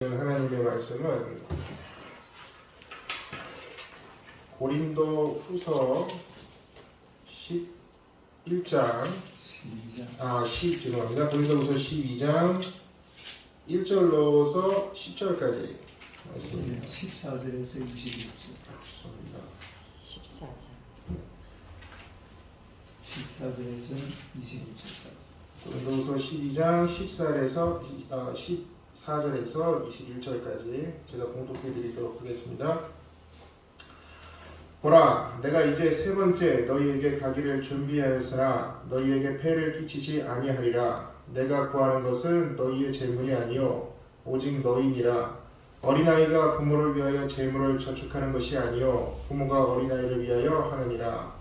하나님의 말씀은 고린도 후서 11장 죄송합니다. 고린도 후서 12장 1절로서 10절까지 말씀입니다. 14절에서 21절. 14절에서 21절까지. 고린도후서 12장 14절에서 21절까지 제가 봉독해 드리도록 하겠습니다. 보라, 내가 이제 세 번째 너희에게 가기를 준비하였으나 너희에게 폐를 끼치지 아니하리라. 내가 구하는 것은 너희의 재물이 아니요 오직 너희니라. 어린아이가 부모를 위하여 재물을 저축하는 것이 아니요 부모가 어린아이를 위하여 하느니라.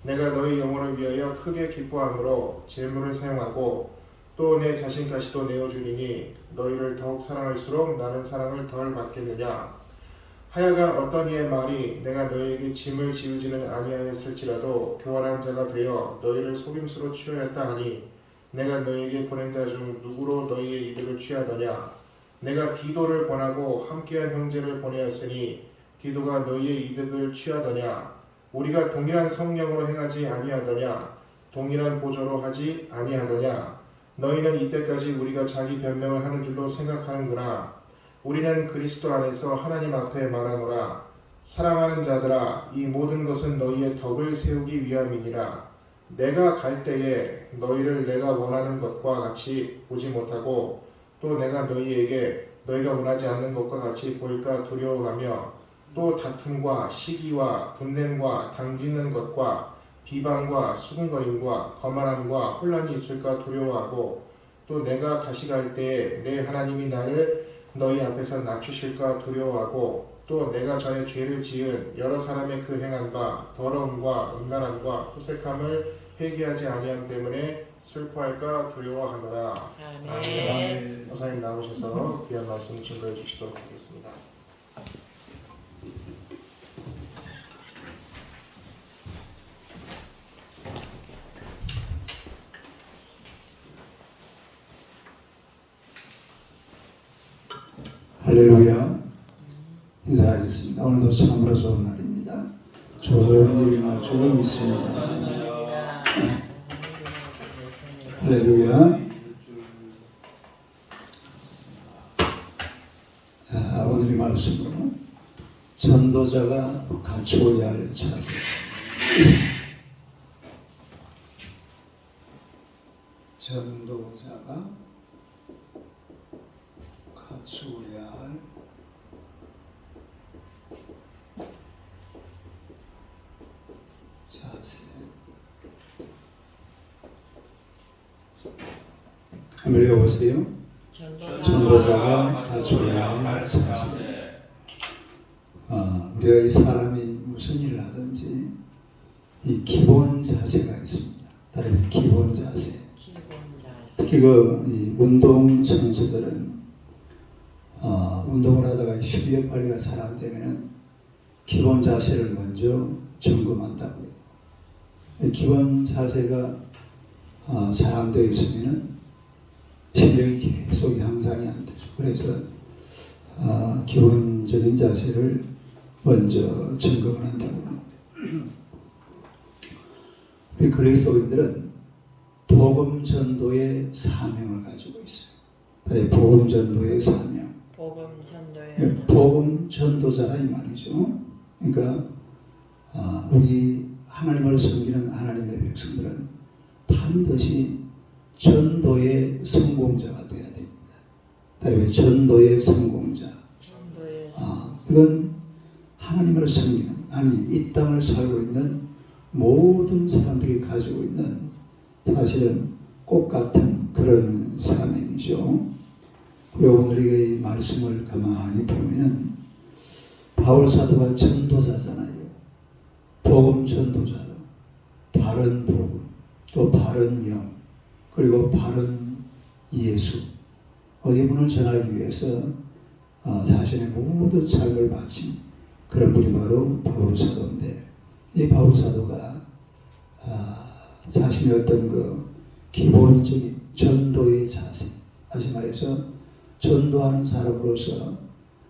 내가 너희 영혼을 위하여 크게 기뻐함으로 재물을 사용하고 또 내 자신까지도 내어주리니 너희를 더욱 사랑할수록 나는 사랑을 덜 받겠느냐. 하여간 어떤 이의 말이 내가 너희에게 짐을 지우지는 아니하였을지라도 교활한 자가 되어 너희를 속임수로 취하였다 하니 내가 너희에게 보낸 자 중 누구로 너희의 이득을 취하더냐. 내가 디도를 보내고 함께한 형제를 보내었으니 디도가 너희의 이득을 취하더냐. 우리가 동일한 성령으로 행하지 아니하더냐. 동일한 보조로 하지 아니하더냐. 너희는 이때까지 우리가 자기 변명을 하는 줄로 생각하는구나. 우리는 그리스도 안에서 하나님 앞에 말하노라. 사랑하는 자들아, 이 모든 것은 너희의 덕을 세우기 위함이니라. 내가 갈 때에 너희를 내가 원하는 것과 같이 보지 못하고 또 내가 너희에게 너희가 원하지 않는 것과 같이 보일까 두려워하며 또 다툼과 시기와 분냄과 당짓는 것과 비방과 수군거림과 거만함과 혼란이 있을까 두려워하고 또 내가 다시 갈 때에 내 하나님이 나를 너희 앞에서 낮추실까 두려워하고 또 내가 전에 죄를 지은 여러 사람의 그 행한 바 더러움과 음란함과 호색함을 회개하지 아니함 때문에 슬퍼할까 두려워하노라. 아멘. 어사님 나오셔서 귀한 말씀 증거해 주시도록 하겠습니다. 할렐루야. 인사하겠습니다. 오늘도 참으로 좋은 날입니다. 좋은 일만 주를 믿습니다. 할렐루야. 오늘의 말씀은 전도자가 갖추어야 할 자세. 전도자가 갖추어야 할 자세. 한번 읽어보세요. 전도자가 갖추어야 할 자세. 우리가 이 사람이 무슨 일을 하든지 이 기본 자세가 있습니다. 다른 기본 자세. 특히 이 운동 선수들은 운동을 하다가 실력 발휘가 잘 안 되면은 기본 자세를 먼저 점검한다고요. 기본 자세가 잘 안 되어 있으면은 실력이 계속 향상이 안 되죠. 그래서 기본적인 자세를 먼저 점검을 한다고요. 우리 그리스도인들은 복음 전도의 사명을 가지고 있어요. 그래, 복음 전도의 사명. 복음 전도자라 이 말이죠. 그러니까 우리 하나님을 섬기는 하나님의 백성들은 반드시 전도의 성공자가 되어야 됩니다. 다른 전도의 성공자. 이건 하나님을 섬기는, 아니 이 땅을 살고 있는 모든 사람들이 가지고 있는 사실은 똑같은 그런 사명이죠. 그리고 오늘 이 말씀을 가만히 보면은 바울 사도가 전도자잖아요. 복음 전도자로 바른 복음, 또 바른 영, 그리고 바른 예수, 이분을 전하기 위해서 자신의 모든 삶을 바친 그런 분이 바로 바울 사도인데, 이 바울 사도가 자신의 어떤 그 기본적인 전도의 자세, 다시 말해서 전도하는 사람으로서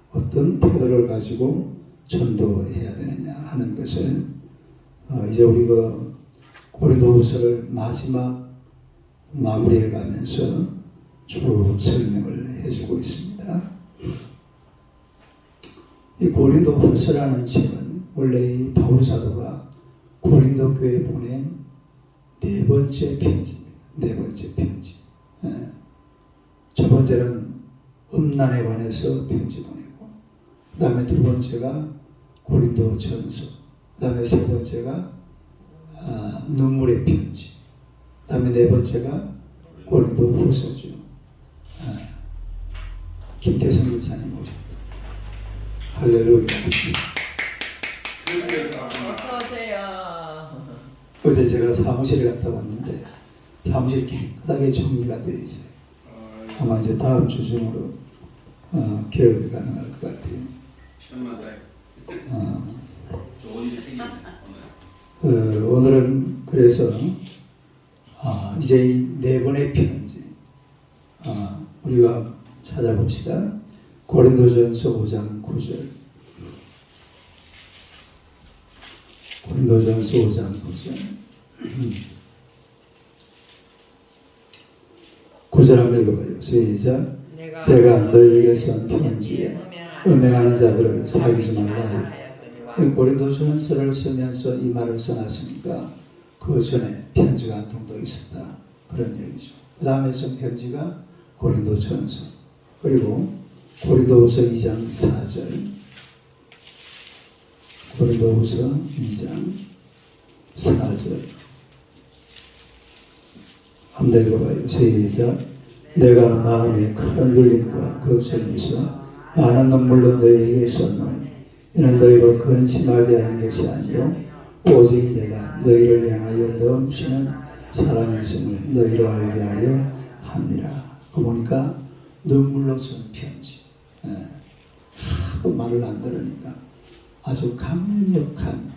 어떤 태도를 가지고 전도해야 되느냐 하는 것을 이제 우리가 고린도후서를 마지막 마무리해 가면서 쭉 설명을 해주고 있습니다. 이 고린도후서라는 책은 원래 이 바울 사도가 고린도 교회에 보낸 네 번째 편지입니다. 네 번째 편지. 첫 번째는 음란에 관해서 편지 보내고, 그 다음에 두 번째가 고린도 전서, 그 다음에 세 번째가 눈물의 편지, 그 다음에 네 번째가 고린도 후서죠. 김태성 집사님 오셨습니다. 할렐루야. 어서오세요. 어제 제가 사무실에 갔다 왔는데 사무실이 깨끗하게 정리가 되어 있어요. 아마 이제 다음 주 중으로 개업이 가능할 것 같아요. 오늘은 그래서 이제 이 네 번의 편지 우리가 찾아봅시다. 고린도전서 5장 9절. 고린도전서 5장 9절. 9절 한번 읽어봐요. 시작. 내가 너희에게 쓴 편지에 음행하는 자들을 사귀지 말라 하였더니. 고린도전서를 쓰면서 이 말을 써놨으니까 그 전에 편지가 한 통 더 있었다. 그런 얘기죠. 그 다음에 쓴 편지가 고린도전서, 그리고 고린도후서 2장 4절. 고린도후서 2장 4절. 한번 읽어봐요. 시작. 내가 마음에 큰 눌림과 걱정이 있어 많은 눈물로 너희에게 썼노니 이는 너희로 근심하게 하는 것이 아니요 오직 내가 너희를 향하여 넘치는 사랑이 있음을 너희로 알게 하려 합니다. 그 보니까 눈물로 쓴 편지. 하도 말을 안 들으니까 아주 강력한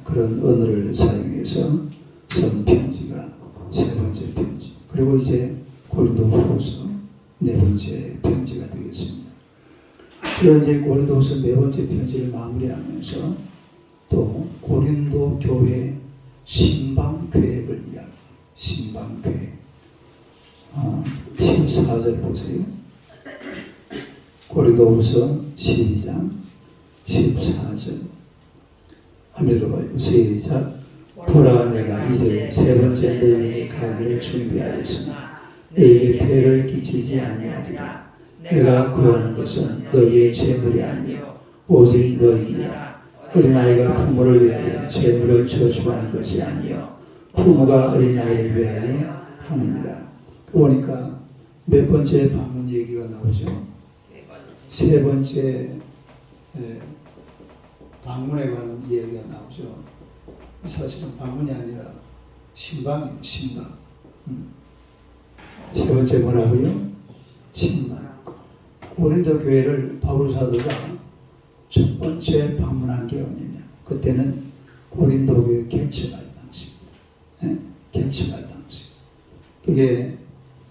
그런 언어를 사용해서 쓴 편지가 세 번째 편지. 그리고 이제 고린도후서 네 번째 편지가 되겠습니다. 그리고 이제 고린도후서 네 번째 편지를 마무리하면서 또 고린도 교회 신방 계획을 이야기해요. 신방 계획. 14절 보세요. 고린도후서 12장 14절. 한번 읽어봐요. 시작. 보라 내가 이제 세 번째 너희에게 가기를 준비하였으나 너희에게 폐를 끼치지 아니하리라. 내가 구하는 것은 너희의 재물이 아니요 오직 너희니라. 어린아이가 부모를 위하여 재물을 저축하는 것이 아니요 부모가 어린아이를 위하여 하느니라. 보니까 몇 번째 방문 얘기가 나오죠? 세 번째 방문에 관한 얘기가 나오죠. 사실은 방문이 아니라 신방이에요. 신방. 세 번째 뭐라고요? 신방. 고린도 교회를 바울 사도가 첫 번째 방문한 게 언제냐? 그때는 고린도 교회 개척할 당시입니다. 개척할 당시. 그게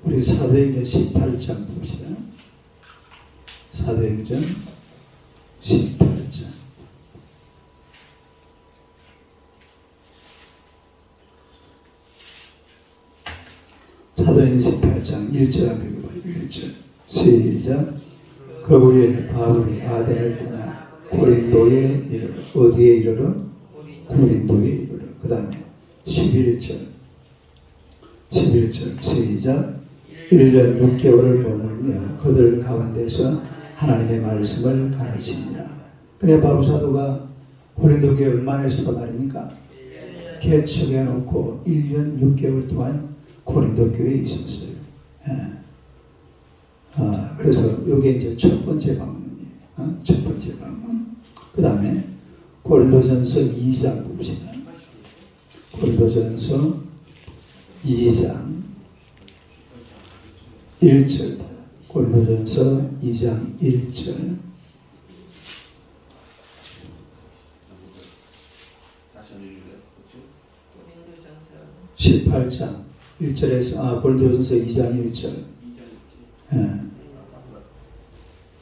우리 사도행전 18장 봅시다. 사도행전 18장. 사도행전 18장 1절 한번 읽어봐요. 1절. 시작. 그 후에 바울이 아덴을 떠나 고린도에 이르러. 어디에 이르러? 고린도에 이르러. 그 다음에 11절. 11절. 시작. 1년 6개월을 머물며 그들 가운데서 하나님의 말씀을 가르치니라. 그래 바울 사도가 고린도 교회 얼마나 있었단 말입니까? 개척해 놓고 1년 6개월 동안 고린도 교회에 있었어요. 그래서 이게 이제 첫 번째 방문이에요. 첫 번째 방문. 그 다음에 고린도전서 2장 봅시다. 고린도전서 2장 1절. 고린도전서 2장 1절. 18장 1절에서 고린도전서 2장 1절.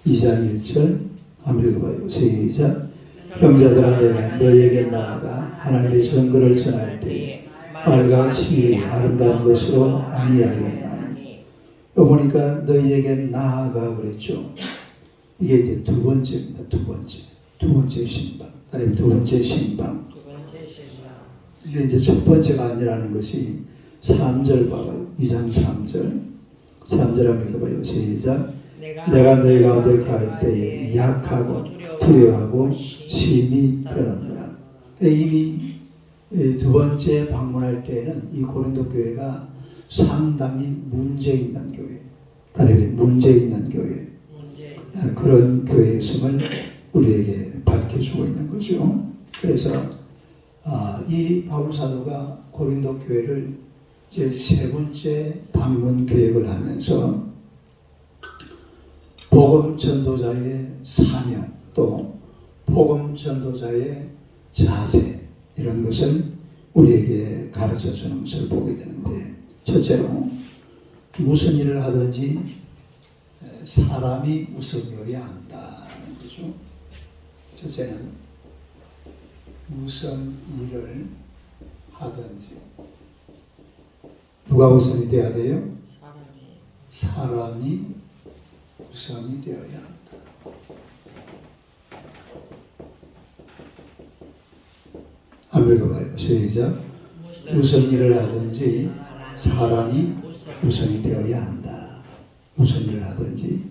2장 1절 한번 읽어봐요. 시작. 형제들아 내가 너희에게 나아가 하나님의 증거를 전할 때에 말과 시의 아름다운 것으로 아니하였나니. 여기 보니까 너희에게 나아가 그랬죠. 이게 이제 두 번째입니다. 두 번째 신방. 다른 두 번째 신방. 이게 이제 첫 번째가 아니라는 것이 3절 봐봐요. 2장 3절. 3절 한번 읽어봐요. 시작. 내가 너희 가운데 갈 때에 약하고 두려워하고 심히 떨었노라. 이미 두 번째 방문할 때에는 이 고린도 교회가 상당히 문제 있는 교회, 다른 문제 있는 교회, 그런 교회였음을 우리에게 밝혀주고 있는 거죠. 그래서 이 바울 사도가 고린도 교회를 이제 세 번째 방문 계획을 하면서 복음 전도자의 사명, 또 복음 전도자의 자세, 이런 것을 우리에게 가르쳐 주는 것을 보게 되는데, 첫째로 무슨 일을 하든지 사람이 우선이어야 한다는 거죠. 첫째는 무슨 일을 하든지 누가 우선이 되어야 돼요? 사람이 우선이 되어야 한다. 한번 읽어봐요. 시작. 무슨 일을 하든지 사람이 우선이 되어야 한다. 무슨 일을 하든지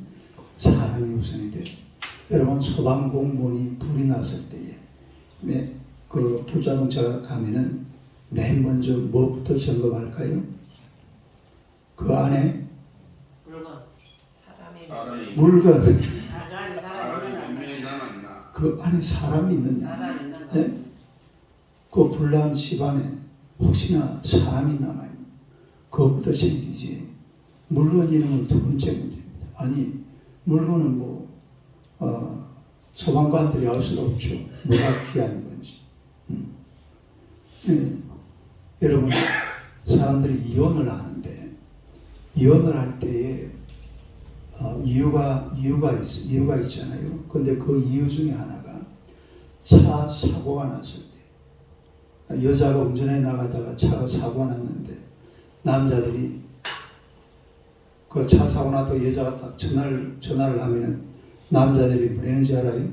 사람이 우선이 되어야 한다. 여러분, 소방 공무원이 불이 났을 때에 그 불자동차가 가면은 맨 먼저 뭐부터 점검할까요? 그 안에 물건, 그 안에 사람이 있느냐? 네? 그 불난 집안에 혹시나 사람이 남아있는, 그것부터 챙기지. 물건 이런 건 두 번째 문제입니다. 아니, 물건은 소방관들이 알 수도 없죠. 뭐가 귀한 건지. 네. 여러분, 사람들이 이혼을 하는데, 이혼을 할 때에 이유가 있잖아요. 근데 그 이유 중에 하나가 차 사고가 났을 때, 여자가 운전해 나가다가 차가 사고가 났는데 남자들이 그 차 사고 나서 여자가 딱 전화를 하면은 남자들이 뭐라는지 알아요?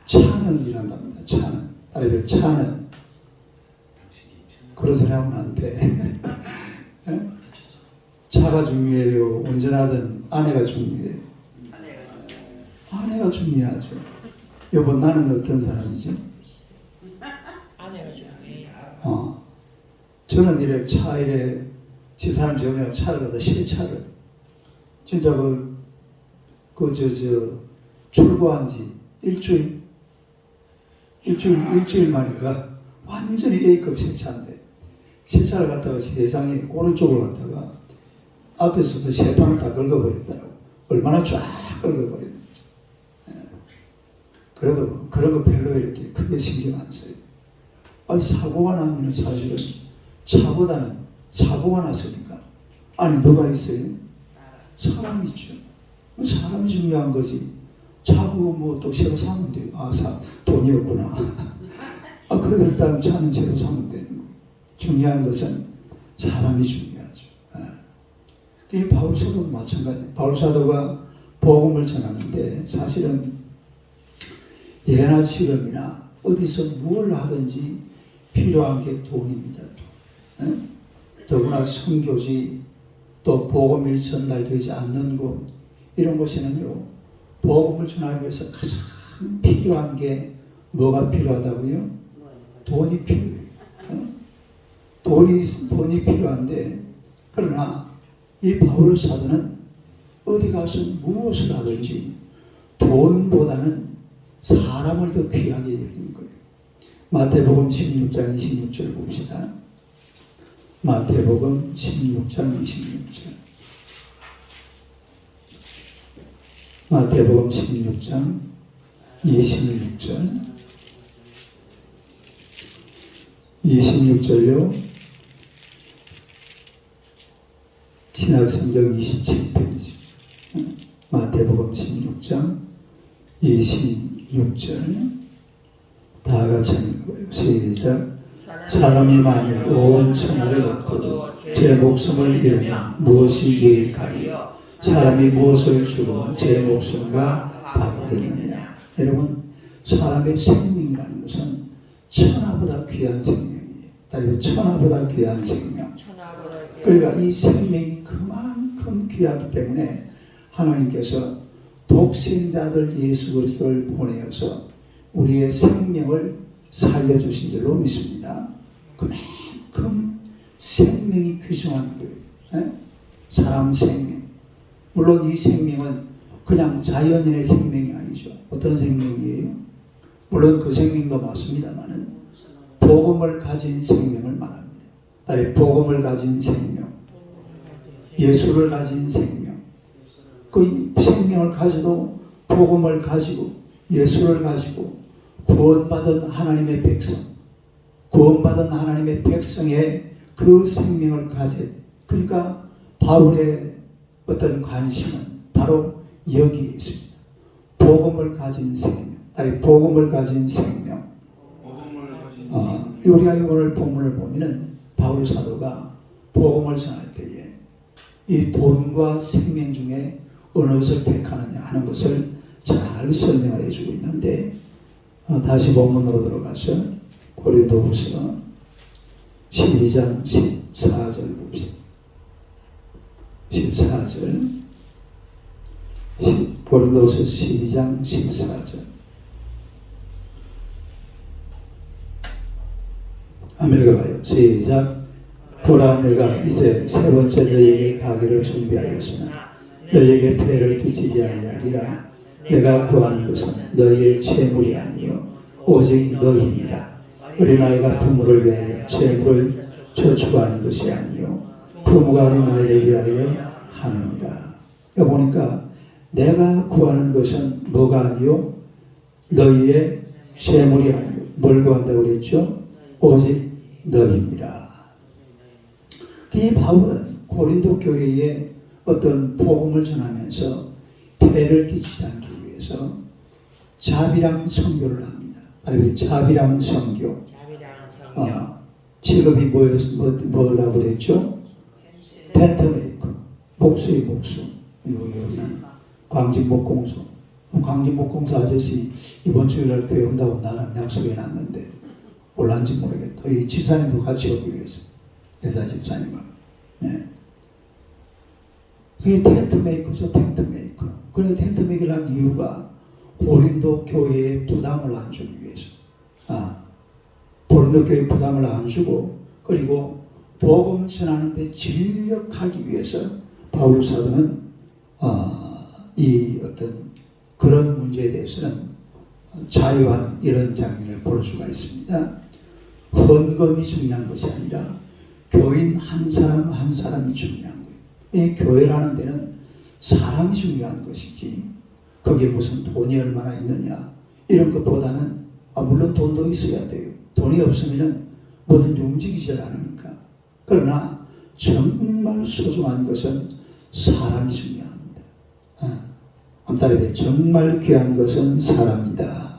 차는 이란답니다. 차는 그런 소리 하면 안 돼. 차가 중요해요? 운전하던 아내가 중요해요? 아내가 중요하죠. 여보, 나는 어떤 사람이지? 아내가 중요해요. 저는 이래 집사람 지원하고 차를 갖다 새 차를 진짜 출고한 지 일주일 만인가 완전히 A급 새 차인데, 새 차를 갖다가 세상에 오른쪽을 갖다가 앞에서도 새 판을 다 긁어버렸더라고. 얼마나 쫙 긁어버렸는지. 그래도 그런 거 별로 이렇게 크게 신경 안 써요. 아니, 사고가 나면 사실은 차보다는 사고가 났으니까, 아니 누가 있어요? 사람이 있죠. 사람이 중요한 거지. 차고 또 새로 사면 돼요. 돈이 없구나. 그래도 일단 차는 새로 사면 되는 거예요. 중요한 것은 사람이 중요하죠. 이 바울 사도도 마찬가지예요. 바울 사도가 복음을 전하는데, 사실은 예나 지금이나 어디서 뭘 하든지 필요한 게 돈입니다. 돈. 더구나 선교지, 또 복음이 전달되지 않는 곳, 이런 곳에는요, 복음을 전하기 위해서 가장 필요한 게 뭐가 필요하다고요? 돈이 필요해요. 돈이 필요한데, 그러나 이 바울 사도는 어디 가서 무엇을 하든지 돈보다는 사람을 더 귀하게 여기는 거예요. 마태복음 16장 26절 봅시다. 마태복음 16장 26절. 마태복음 16장 26절. 26절요. 신약성경 27페이지. 마태복음 16장 26절 다 같이 읽어봐요. 시작. 사람이 만일 온 천하를 얻고도 제 목숨을 잃으면 무엇이 유익하리요? 사람이 무엇을 주고 제 목숨과 바꾸겠느냐? 여러분, 사람의 생명이라는 것은 천하보다 귀한 생명이에요. 다른 천하보다 귀한 생명. 그러니까 이 생명이 그만큼 귀하기 때문에 하나님께서 독생자들 예수 그리스도를 보내어서 우리의 생명을 살려주신 줄로 믿습니다. 그만큼 생명이 귀중한 거예요. 사람 생명. 물론 이 생명은 그냥 자연인의 생명이 아니죠. 어떤 생명이에요? 물론 그 생명도 맞습니다만은 복음을 가진 생명을 말합니다. 다른 복음을 가진 생명, 예수를 가진 생명. 그 생명을 가지고 복음을 가지고 예수를 가지고 구원받은 하나님의 백성, 구원받은 하나님의 백성의 그 생명을 가진, 그러니까 바울의 어떤 관심은 바로 여기에 있습니다. 복음을 가진 생명, 아니 복음을 가진 생명. 우리가 오늘 본문을 보면은 바울 사도가 복음을 전할 때에 이 돈과 생명 중에 어느 것을 택하느냐 하는 것을 잘 설명을 해주고 있는데, 다시 본문으로 들어가서 고린도후서 12장 14절 봅시다. 14절 고린도후서 12장 14절 한번 읽어봐요. 시작. 보라, 내가 이제 세 번째 너희에게 가기를 준비하였으나 너희에게 폐를 끼치지 아니하리라. 내가 구하는 것은 너희의 재물이 아니요 오직 너희니라. 어린아이가 부모를 위하여 재물을 저축하는 것이 아니요 부모가 어린아이를 위하여 하느니라. 여기 보니까 내가 구하는 것은 뭐가 아니요 너희의 재물이 아니요 뭘 구한다고 그랬죠? 오직 너희니라. 이 바울은 고린도 교회에 어떤 복음을 전하면서 폐를 끼치지 않기 위해서 자비랑 선교를 합니다. 아니, 자비랑 선교. 직업이 뭐라고 그랬죠? 텐트 메이커. 목수의 목수. 여기 광진목공소. 광진목공소 아저씨 이번 주일날 교회 온다고 나는 약속해놨는데 올란지 모르겠다. 이 집사님도 같이 오기로 했어요. 여자 집사님하고. 네. 그게 텐트 메이커죠. 텐트 메이커. 그래서 텐트 메이커를 한 이유가 고린도 교회에 부담을 안 주기 위해서. 고린도 교회에 부담을 안 주고, 그리고 복음 전하는데 진력하기 위해서 바울 사도는 이 어떤 그런 문제에 대해서는 자유하는 이런 장면을 볼 수가 있습니다. 헌금이 중요한 것이 아니라 교인 한 사람 한 사람이 중요한 거예요. 이 교회라는 데는 사람이 중요한 것이지 거기에 무슨 돈이 얼마나 있느냐 이런 것보다는 물론 돈도 있어야 돼요. 돈이 없으면 뭐든지 움직이지 않으니까. 그러나 정말 소중한 것은 사람이 중요합니다. 암따라에 정말 귀한 것은 사람이다.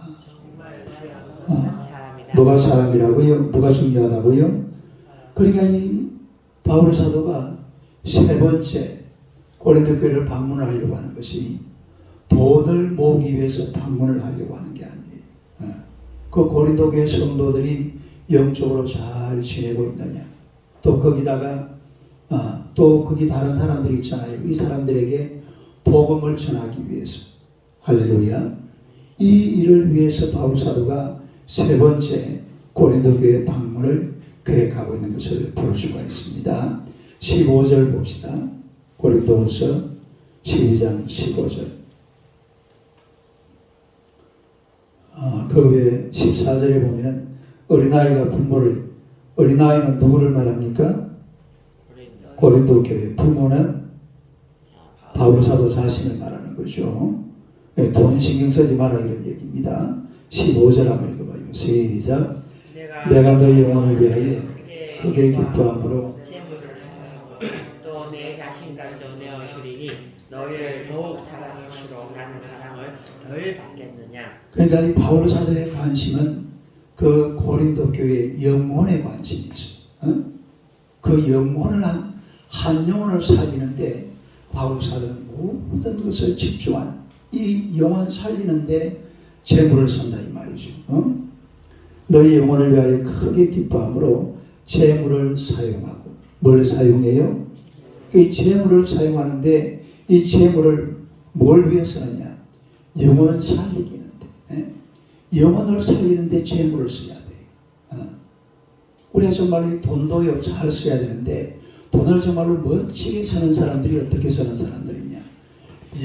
뭐가 사람이라고요? 뭐가 중요하다고요? 그러니까 이 바울 사도가 세 번째 고린도 교회를 방문을 하려고 하는 것이 돈을 모으기 위해서 방문을 하려고 하는 게 아니에요. 그 고린도 교회 성도들이 영적으로 잘 지내고 있느냐, 또 거기다가 또 거기 다른 사람들이 있잖아요. 이 사람들에게 복음을 전하기 위해서. 할렐루야. 이 일을 위해서 바울 사도가 세 번째 고린도 교회 방문을 계획하고 있는 것을 볼 수가 있습니다. 15절 봅시다. 고린도후서 12장 15절. 그 외에 14절에 보면은 어린아이가 부모를, 어린아이는 누구를 말합니까? 고린도 교회. 부모는 바울 사도 자신을 말하는 거죠. 돈 신경 쓰지 마라 이런 얘기입니다. 15절 한번 읽어봐요. 시작. 내가 너희 영혼을 위하여 크게 기뻐함으로 또 내 자신까지도 내어 주리니 너희를 더욱 사랑할수록 나는 사랑을 덜 받겠느냐. 그러니까 이 바울 사도의 관심은 그 고린도 교회의 영혼에 관심이 있어요. 그 영혼을 한 영혼을 살리는데 바울 사도는 모든 것을 집중하는, 이 영혼 살리는데 재물을 쓴다 이 말이죠. 너희 영혼을 위하여 크게 기뻐함으로 재물을 사용하고. 뭘 사용해요? 이 재물을 사용하는데 이 재물을 뭘 위해 쓰느냐? 영혼 살리기는데, 영혼을 살리는데 재물을 써야 돼요. 우리가 정말로 돈도요 잘 써야 되는데, 돈을 정말로 멋지게 쓰는 사람들이 어떻게 쓰는 사람들이냐?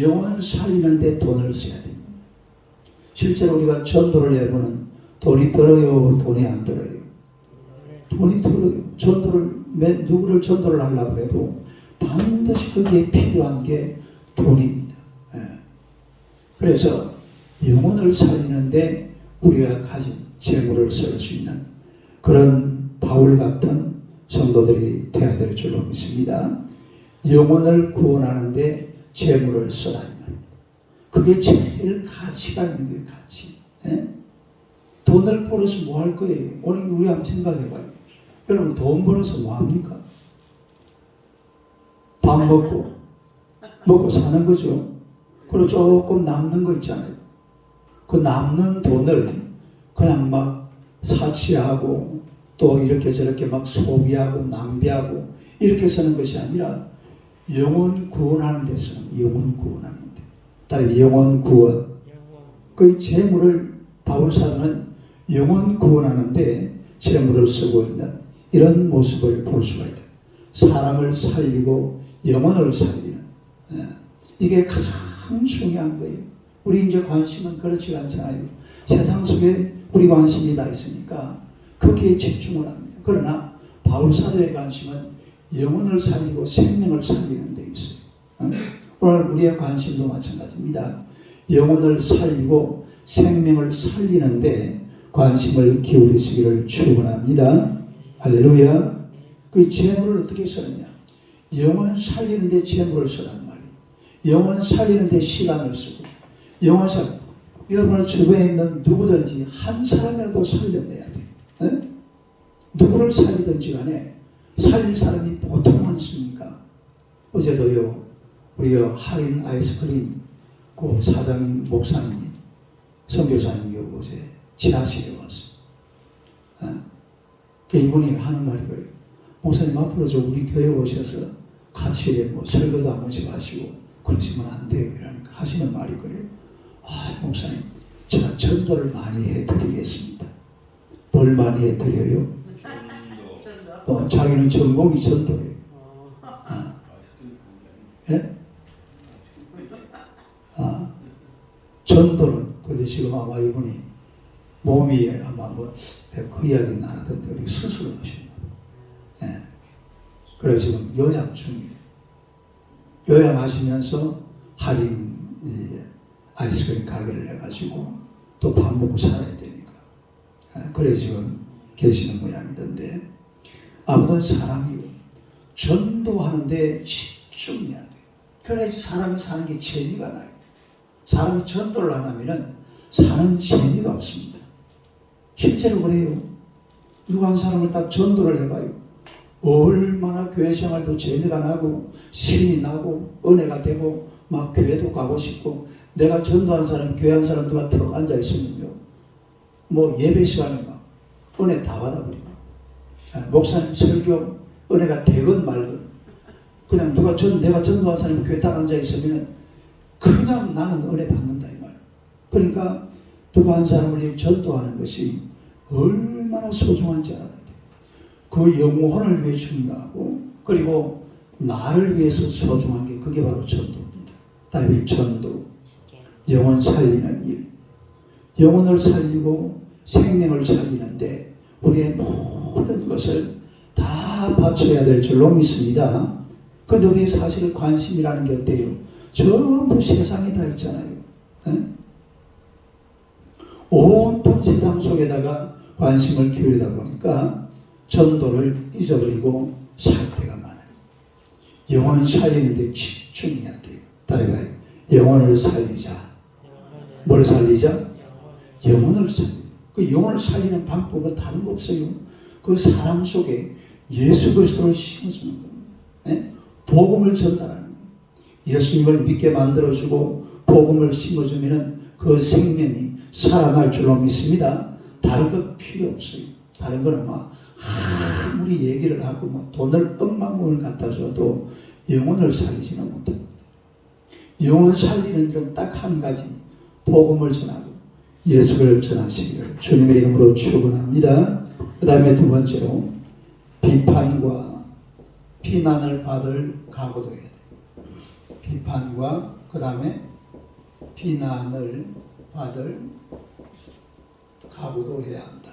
영혼 살리는데 돈을 써야 됩니다. 실제로 우리가 전도를 해보는, 돈이 들어요, 돈이 안 들어요? 돈이 들어요. 전도를, 누구를 전도를 하려고 해도 반드시 거기에 필요한 게 돈입니다. 그래서 영혼을 살리는데 우리가 가진 재물을 쓸 수 있는 그런 바울 같은 성도들이 되어야 될 줄로 믿습니다. 영혼을 구원하는데 재물을 쓰라. 그게 제일 가치가 있는 거예요. 가치. 돈을 벌어서 뭐 할 거예요? 오늘 우리 한번 생각해봐요. 여러분 돈 벌어서 뭐 합니까? 밥 먹고 사는 거죠. 그리고 조금 남는 거 있잖아요. 그 남는 돈을 그냥 막 사치하고 또 이렇게 저렇게 막 소비하고 낭비하고 이렇게 쓰는 것이 아니라 영혼 구원하는 데 쓰는 거예요. 영혼 구원하는 데. 따라서 영혼 구원. 그 재물을 바울 사도는 영혼 구원하는데 재물을 쓰고 있는 이런 모습을 볼 수가 있다. 사람을 살리고 영혼을 살리는, 이게 가장 중요한 거예요. 우리 이제 관심은 그렇지 않잖아요. 세상 속에 우리 관심이 다 있으니까 거기에 집중을 합니다. 그러나 바울 사도의 관심은 영혼을 살리고 생명을 살리는 데 있어요. 오늘 우리의 관심도 마찬가지입니다. 영혼을 살리고 생명을 살리는데 관심을 기울이시기를 축원합니다. 할렐루야. 그 재물을 어떻게 쓰느냐? 영혼 살리는데 재물을 쓰란 말이에요. 영혼 살리는데 시간을 쓰고, 영혼 여러분 주변에 있는 누구든지 한 사람이라도 살려내야 돼요. 누구를 살리든지 간에 살릴 사람이 보통 많습니까? 어제도요, 우리 할인 아이스크림 그 사장님, 목사님이, 선교사님이 어제 지하실에 왔어요. 이분이 하는 말이 그래요. 목사님 앞으로 우리 교회 오셔서 같이 뭐 설교도 한 번씩 하시고 그러시면 안 돼요. 이러니까 하시는 말이 그래요. 목사님, 제가 전도를 많이 해드리겠습니다. 뭘 많이 해드려요? 자기는 전공이 전도예요. 예? 전도는, 근데 지금 아마 이분이 몸이 아마 그 이야기는 안 하던데 어디 수술을 하시는 거예요. 예. 그래서 지금 요양 중이에요. 요양하시면서 할인 아이스크림 가게를 내가지고 또 밥 먹고 살아야 되니까. 그래 지금 계시는 모양이던데, 아무튼 사람이 전도하는데 집중해야 돼요. 그래야지 사람이 사는 게 재미가 나요. 사람이 전도를 안 하면은 사는 재미가 없습니다. 실제로 그래요. 누가 한 사람을 딱 전도를 해봐요. 얼마나 교회 생활도 재미가 나고 신이 나고 은혜가 되고 막 교회도 가고 싶고. 내가 전도한 사람, 교회 한 사람 누가 턱 앉아있으면요, 뭐 예배 시간에 막 은혜 다 받아버리고, 목사님 설교 은혜가 되건 말건, 그냥 내가 전도한 사람이 교회 딱 앉아있으면 그냥 나는 은혜 받는다 이 말. 그러니까 누가 한 사람을 전도하는 것이 얼마나 소중한지 알아야 돼요. 그 영혼을 위해 중요하고, 그리고 나를 위해서 소중한 게 그게 바로 전도입니다. 따라서 전도, 영혼 살리는 일, 영혼을 살리고 생명을 살리는데 우리의 모든 것을 다 바쳐야 될 줄로 믿습니다. 그런데 우리의 사실 관심이라는 게 어때요? 전부 세상에 다 있잖아요. 온통 세상 속에다가 관심을 기울이다 보니까 전도를 잊어버리고 살 때가 많아요. 영혼 살리는데 집중해야 돼요. 따라해봐요. 영혼을 살리자. 뭘 살리자? 영혼을 살리자. 그 영혼을 살리는 방법은 다른 거 없어요. 그 사람 속에 예수 그리스도를 심어주는 겁니다. 네? 복음을 전달하는 겁니다. 예수님을 믿게 만들어주고 복음을 심어주면 그 생명이 살아날 줄로 믿습니다. 다른 거 필요 없어요. 다른 거는 막 아무리 얘기를 하고 막 돈을 억만원을 갖다 줘도 영혼을 살리지는 못합니다. 영혼 살리는 일은 딱 한 가지, 복음을 전하고 예수를 전하시기를 주님의 이름으로 축원합니다. 그 다음에 두 번째로 비판과 비난을 받을 각오도 해야 돼요. 비판과 그 다음에 비난을 받을 각오도 해야 한다.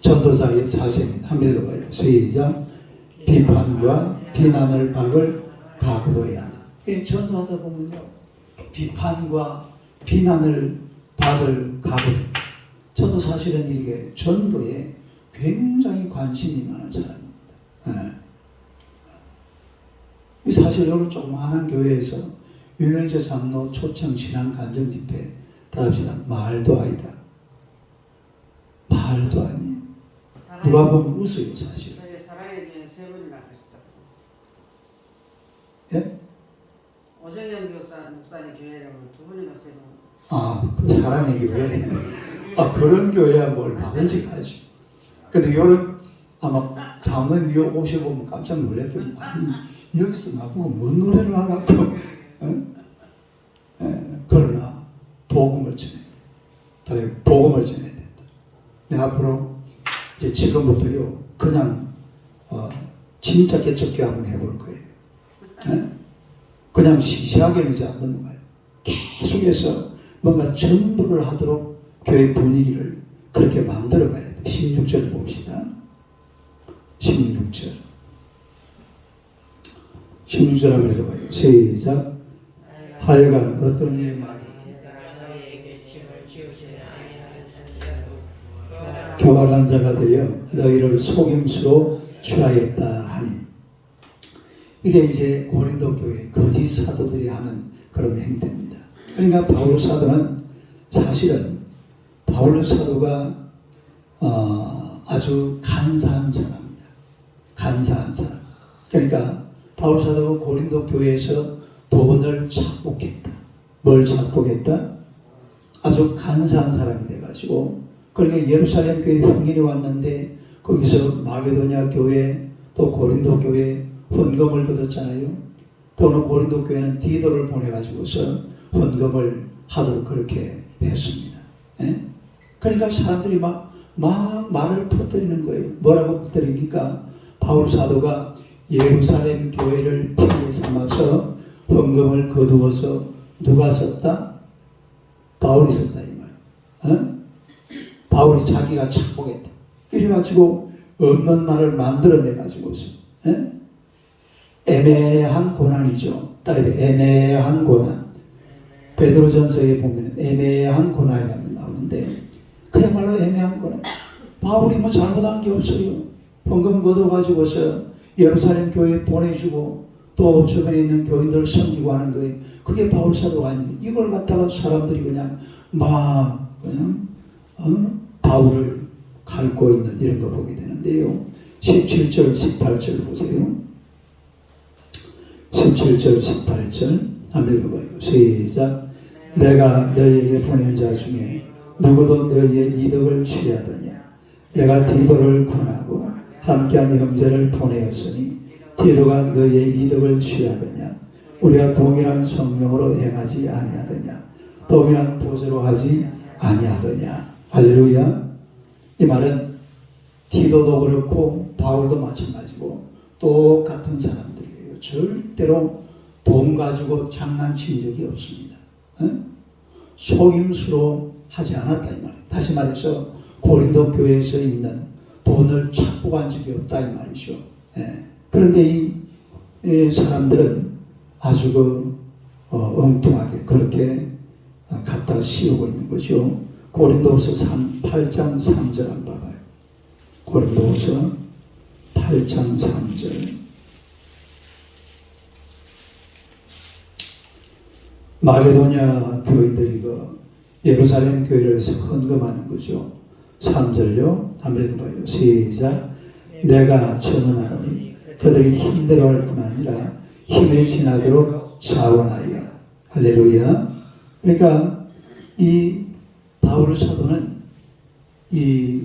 전도자의 자세입니다. 한번 읽어봐요. 시작. 비판과 비난을 받을 각오도 해야 한다. 전도하다 보면요, 비판과 비난을 받을 각오도. 저도 사실은 이게 전도에 굉장히 관심이 많은 사람입니다. 네. 사실 여러 조그마한 교회에서 윤영재 장로 초청 신앙 간증 집회 따라합시다. 말도 아니다. 말도 아니에요. 누가 보면 웃어요, 사실. 저희 사랑의 교회 세 분이나 하셨다고. 예? 오정현 목사님 교회라면 두 분이나 세 분. 아, 그 사랑의 교회. 아, 그런 교회야 뭘 받은지 가죠. 근데 요런 아마 장로님 위에 오셔보면 깜짝 놀랄거예요. 아니, 여기서 나보고 뭔 노래를 하라고. 그러나 복음을 전해야 돼. 다른 복음을 전해야 된다. 내 앞으로 이제 지금부터요, 그냥 진짜 개척교 한번 해볼 거예요. 그냥 시시하게는 이제 안 넘어가요. 계속해서 뭔가 전도를 하도록 교회 분위기를 그렇게 만들어 가야 돼. 16절 봅시다. 16절. 16절 한번 읽어봐요. 시작. 하여간 어떤 일이 교활한 자가 되어 너희를 속임수로 취하였다 하니, 이게 이제 고린도 교회 거짓 사도들이 하는 그런 행태입니다. 그러니까 바울 사도는 사실은 바울 사도가 아주 간사한 사람입니다. 간사한 사람. 그러니까 바울 사도가 고린도 교회에서 돈을 착복했다. 뭘 착복했다? 아주 간사한 사람이 돼가지고, 그러니까 예루살렘 교회 흥인이 왔는데 거기서 마게도냐 교회 또 고린도 교회 헌금을 거뒀잖아요. 또는 고린도 교회는 디도를 보내가지고서 헌금을 하도록 그렇게 했습니다. 예? 그러니까 사람들이 막 말을 퍼뜨리는 거예요. 뭐라고 퍼뜨립니까? 바울 사도가 예루살렘 교회를 피해 삼아서 헌금을 거두어서 누가 썼다? 바울이 썼다 이 말. 바울이 자기가 착복했다. 이래가지고 없는 말을 만들어내가지고서 애매한 고난이죠. 따라해 애매한 고난. 베드로전서에 보면 애매한 고난이라고 나오는데 그야말로 애매한 고난. 바울이 뭐 잘못한 게 없어요. 헌금 거둬가지고서 예루살렘 교회에 보내주고 또 주변에 있는 교인들 섬기고 하는 거예요. 그게 바울 사도가 아니에요. 이걸 갖다가 사람들이 그냥 바울을 갉고 있는 이런 거 보게 되는데요. 17절 18절 보세요. 17절 18절 한번 읽어봐요. 시작. 내가 너희에게 보낸 자 중에 누구도 너희의 이득을 취하더냐. 내가 디도를 권하고 함께한 형제를 보내었으니 디도가 너희의 이득을 취하더냐. 우리가 동일한 성령으로 행하지 아니하더냐. 동일한 보조로 하지 아니하더냐. 할렐루야. 이 말은 디도도 그렇고 바울도 마찬가지고 똑같은 사람들이에요. 절대로 돈 가지고 장난친 적이 없습니다. 속임수로 하지 않았다 이 말이에요. 다시 말해서 고린도 교회에서 있는 돈을 착복한 적이 없다 이 말이죠. 그런데 이 사람들은 아주 엉뚱하게 그렇게 갖다 씌우고 있는 거죠. 고린도후서 8장 3절 한번 봐봐요. 고린도후서 8장 3절. 마게도냐 교인들이 그 예루살렘 교회를 헌금하는 거죠. 3절요. 한번 읽어봐요. 시작. 내가 전언하노니 그들이 힘대로할 뿐 아니라 힘에 지나도록 자원하여. 할렐루야. 그러니까 이 바울 사도는 이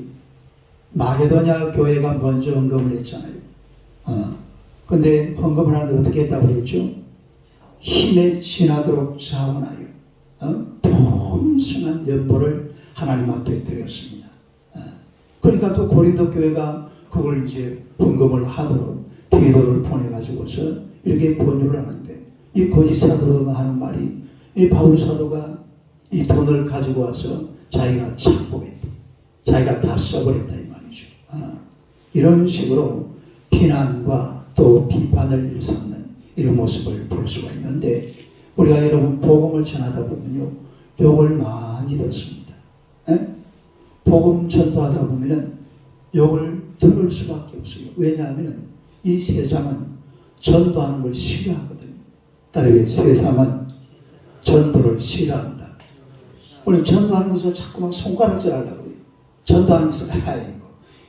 마게도냐 교회가 먼저 헌금을 했잖아요. 근데 헌금을 하는데 어떻게 했다고 그랬죠? 힘에 지나도록 자원하여 풍성한 연보를 하나님 앞에 드렸습니다. 그러니까 또 고린도 교회가 그걸 이제 헌금을 하도록 디도를 보내가지고서 이렇게 권유를 하는데, 이 거짓 사도가 하는 말이 이 바울 사도가 이 돈을 가지고 와서 자기가 착복했다, 자기가 다 써버렸다 이 말이죠. 이런 식으로 비난과 또 비판을 일삼는 이런 모습을 볼 수가 있는데, 우리가 여러분 복음을 전하다 보면요 욕을 많이 듣습니다. 복음 전도하다 보면은 욕을 들을 수밖에 없어요. 왜냐하면 이 세상은 전도하는 걸 싫어하거든요. 따라서 세상은 전도를 싫어한다. 우리 전도하는 것을 자꾸 막 손가락질 하려고 그래요. 전도하는 것을 아이고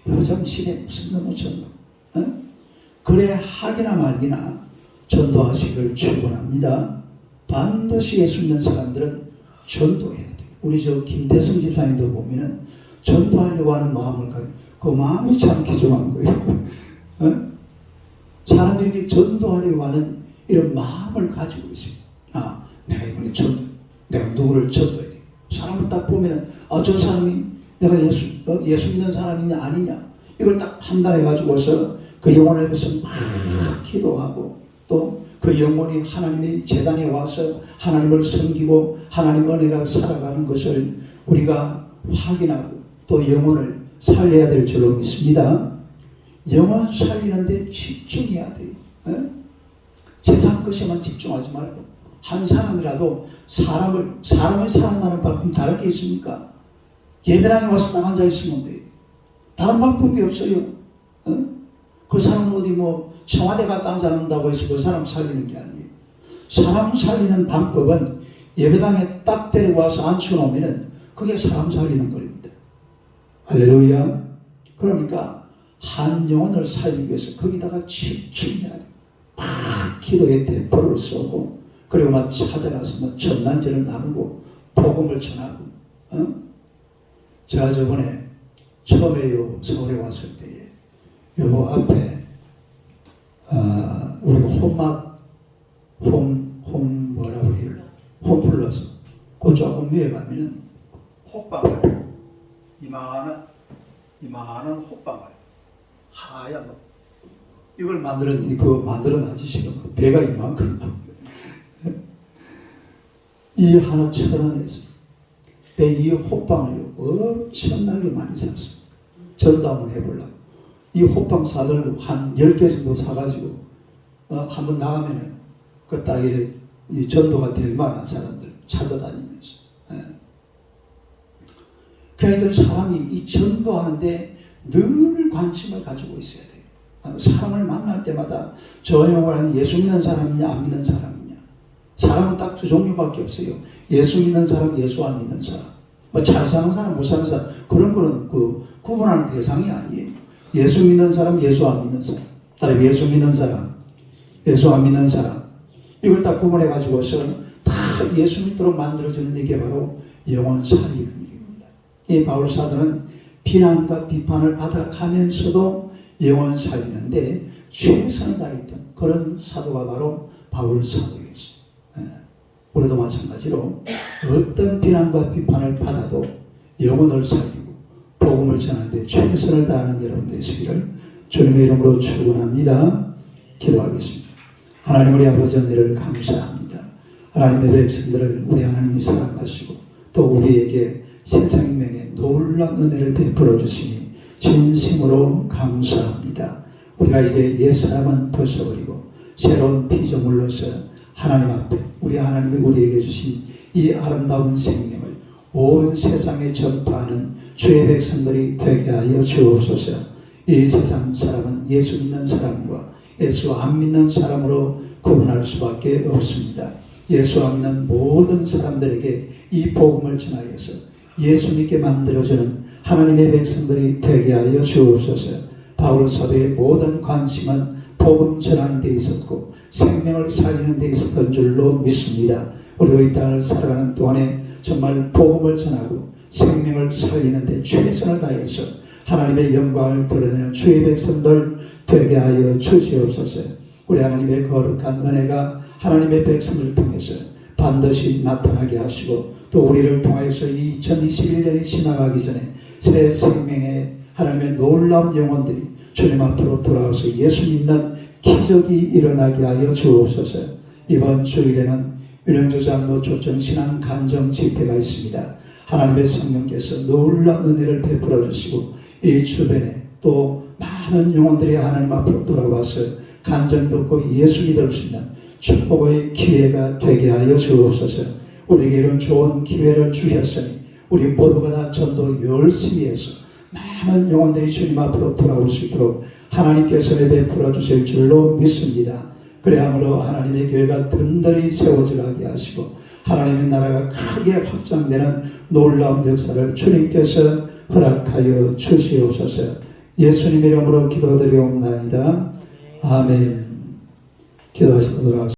요즘 시대에 무슨 놈의 전도. 그래 하기나 말기나 전도하시기를 축원합니다. 반드시 예수 믿는 사람들은 전도해야 돼요. 우리 저 김대성 집사님도 보면은 전도하려고 하는 마음을 가지고 그 마음이 참 귀중한 거예요. 사람이 이렇게 전도하려고 하는 이런 마음을 가지고 있어요. 내가 이번에 내가 누구를 전도해야 돼. 사람을 딱 보면은 저 사람이 내가 예수 믿는 사람이냐 아니냐 이걸 딱 판단해 가지고서 그 영혼을 위해서 막 기도하고 또 그 영혼이 하나님의 제단에 와서 하나님을 섬기고 하나님 은혜가 살아가는 것을 우리가 확인하고 또 영혼을 살려야 될 줄로 믿습니다. 영혼 살리는데 집중해야 돼요. 세상 것에만 집중하지 말고 한 사람이라도 사람이 살아나는 방법이 다를 게 있습니까? 예배당에 와서 딱 앉아 있으면 돼요. 다른 방법이 없어요. 그 사람 어디 청와대 갔다 앉아놓는다고 해서 그 사람 살리는 게 아니에요. 사람 살리는 방법은 예배당에 딱 데려와서 앉혀놓으면 그게 사람 살리는 거입니다. 할렐루야. 그러니까 한 영혼을 살리기 위해서 거기다가 집중해야 돼요. 막 기도의 대포를 쏘고 그리고 막 찾아가서 전난제를 나누고 복음을 전하고. 제가 저번에 처음에 서울에 왔을 때에 요 앞에 우리가 뭐라고 해요? 홈플러스 그 조금 위에 가면은 호빵을 이만한 호빵을 하얀 이걸 만드는 아저씨가 배가 이만큼 이 하나 1,000원에서 이 호빵을 엄청나게 많이 샀습니다. 전도 한번 해보려고. 이 호빵 사들고 한 10개 정도 사가지고 한번 나가면은 그 따위를 이 전도가 될 만한 사람들 찾아다니면서 그 아이들 사람이 이 전도하는데 늘 관심을 가지고 있어야 돼요. 사람을 만날 때마다 저 영혼은 예수 믿는 사람이냐 안 믿는 사람이냐. 사람은 딱 두 종류밖에 없어요. 예수 믿는 사람, 예수 안 믿는 사람. 잘 사는 사람, 못 사는 사람 그런 거는 구분하는 대상이 아니에요. 예수 믿는 사람, 예수 안 믿는 사람. 따라 예수 믿는 사람, 예수 안 믿는 사람. 이걸 딱 구분해 가지고서 다 예수 믿도록 만들어주는 이게 바로 영혼 살리는 일입니다. 이 바울 사도는 비난과 비판을 받아가면서도 영혼 살리는데 최선을 다했던 그런 사도가 바로 바울 사도였어요. 우리도 마찬가지로 어떤 비난과 비판을 받아도 영혼을 살리고 복음을 전하는데 최선을 다하는 여러분 되시기를 주님의 이름으로 축원합니다. 기도하겠습니다. 하나님 우리 아버지 은혜를 감사합니다. 하나님의 백성들을 우리 하나님이 사랑하시고 또 우리에게 새 생명의 놀라운 은혜를 베풀어 주시니 진심으로 감사합니다. 우리가 이제 옛사람은 벗어버리고 새로운 피조물로서 하나님 앞에 우리 하나님이 우리에게 주신 이 아름다운 생명을 온 세상에 전파하는 주의 백성들이 되게 하여 주옵소서. 이 세상 사람은 예수 믿는 사람과 예수 안 믿는 사람으로 구분할 수밖에 없습니다. 예수 없는 모든 사람들에게 이 복음을 전하여서 예수 믿게 만들어주는 하나님의 백성들이 되게 하여 주옵소서. 바울 사도의 모든 관심은 복음 전하는 데 있었고 생명을 살리는 데 있었던 줄로 믿습니다. 우리도 이 땅을 살아가는 동안에 정말 복음을 전하고 생명을 살리는 데 최선을 다해서 하나님의 영광을 드러내는 주의 백성들 되게 하여 주시옵소서. 우리 하나님의 거룩한 은혜가 하나님의 백성을 통해서 반드시 나타나게 하시고 또 우리를 통해서 2021년이 지나가기 전에 새 생명의 하나님의 놀라운 영혼들이 주님 앞으로 돌아와서 예수 믿는 기적이 일어나게 하여 주옵소서. 이번 주일에는 윤영조 장로 초청신앙 간정 집회가 있습니다. 하나님의 성령께서 놀라운 은혜를 베풀어 주시고 이 주변에 또 많은 영혼들이 하나님 앞으로 돌아와서 간정 듣고 예수 믿을 수 있는 축복의 기회가 되게 하여 주옵소서. 우리에게 이런 좋은 기회를 주셨으니 우리 모두가 다 전도 열심히 해서 많은 영혼들이 주님 앞으로 돌아올 수 있도록 하나님께서 베풀어 주실 줄로 믿습니다. 그래야므로 하나님의 교회가 든든히 세워지게 하시고 하나님의 나라가 크게 확장되는 놀라운 역사를 주님께서 허락하여 주시옵소서. 예수님 이름으로 기도드리옵나이다. 아멘. 기도하시도록 하겠습니다.